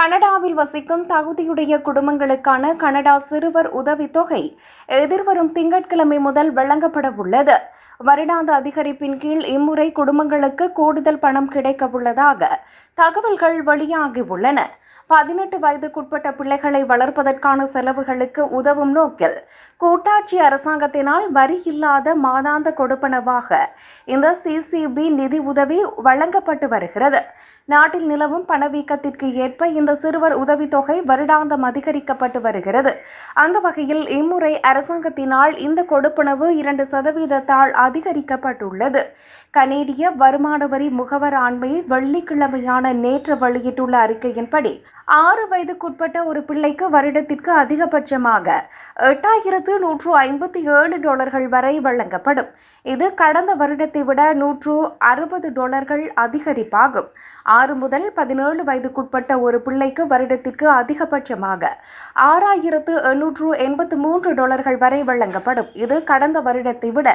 கனடாவில் வசிக்கும் தகுதியுடைய குடும்பங்களுக்கான கனடா சிறுவர் உதவித்தொகை எதிர்வரும் திங்கட்கிழமை முதல் வழங்கப்பட உள்ளது. வருடாந்த அதிகரிப்பின் கீழ் இம்முறை குடும்பங்களுக்கு கூடுதல் பணம் கிடைக்க உள்ளதாக தகவல்கள் வெளியாகியுள்ளன. 18 வயதுக்குட்பட்ட பிள்ளைகளை வளர்ப்பதற்கான செலவுகளுக்கு உதவும் நோக்கில் கூட்டாட்சி அரசாங்கத்தினால் வரி இல்லாத மாதாந்த கொடுப்பனவாக இந்த சிசிபி நிதி உதவி வழங்கப்பட்டு வருகிறது. நாட்டில் நிலவும் பணவீக்கத்திற்கு ஏற்ப இந்த சிறுவர் உதவித்தொகை வருடாந்தம் அதிகரிக்கப்பட்டு வருகிறது. அந்த வகையில் இம்முறை அரசாங்கத்தினால் இந்த கொடுப்பனவு 2% அதிகரிக்கப்பட்டுள்ளது. கனேடிய வருமான வரி முகவராண்மை வெள்ளிக்கிழமையான நேற்று வெளியிட்டுள்ள அறிக்கையின்படி 6 வயதுக்குட்பட்ட ஒரு பிள்ளைக்கு வருடத்திற்கு அதிகபட்சமாக $8,157 வரை வழங்கப்படும். இது கடந்த வருடத்தை விட $160 அதிகரிப்பாகும். 6 முதல் 17 வயதுக்குட்பட்ட ஒரு பிள்ளைக்கு வருடத்திற்கு அதிகபட்சமாக $6,883 வரை வழங்கப்படும். இது கடந்த வருடத்தை விட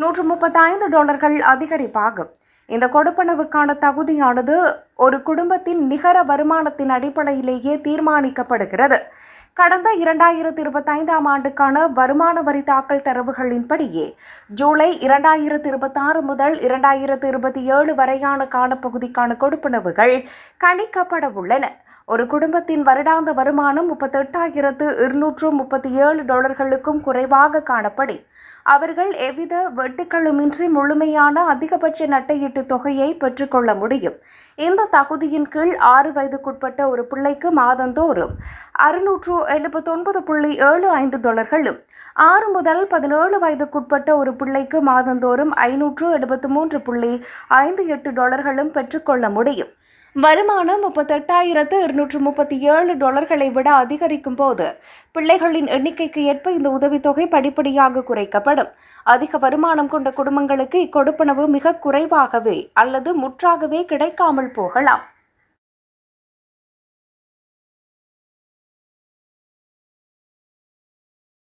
$135 அதிகரிப்பாகும். இந்த கொடுப்பனவுக்கான தகுதியானது ஒரு குடும்பத்தின் நிகர வருமானத்தின் அடிப்படையிலேயே தீர்மானிக்கப்படுகிறது. கடந்த 2025ஆம் ஆண்டுக்கான வருமான வரி தாக்கல் தரவுகளின்படியே ஜூலை 2026 முதல் 2027 வரையான காலப்பகுதிக்கான கொடுப்பனவுகள் கணிக்கப்பட உள்ளன. ஒரு குடும்பத்தின் வருடாந்த வருமானம் $38,237 குறைவாக காணப்படும். அவர்கள் எவ்வித வெட்டுக்களுமின்றி முழுமையான அதிகபட்ச நட்டையீட்டு தொகையை பெற்றுக்கொள்ள முடியும். இந்த தகுதியின் கீழ் 6 வயதுக்குட்பட்ட ஒரு பிள்ளைக்கு மாதந்தோறும் $679.75, 6 முதல் 17 வயதுக்குட்பட்ட ஒரு பிள்ளைக்கு மாதந்தோறும் $573.58 பெற்றுக்கொள்ள முடியும். வருமானம் $38,237 விட அதிகரிக்கும் போது பிள்ளைகளின் எண்ணிக்கைக்கு ஏற்ப இந்த உதவித்தொகை படிப்படியாக குறைக்கப்படும். அதிக வருமானம் கொண்ட குடும்பங்களுக்கு இக்கொடுப்பனவு மிக குறைவாகவே அல்லது முற்றாகவே கிடைக்காமல் போகலாம்.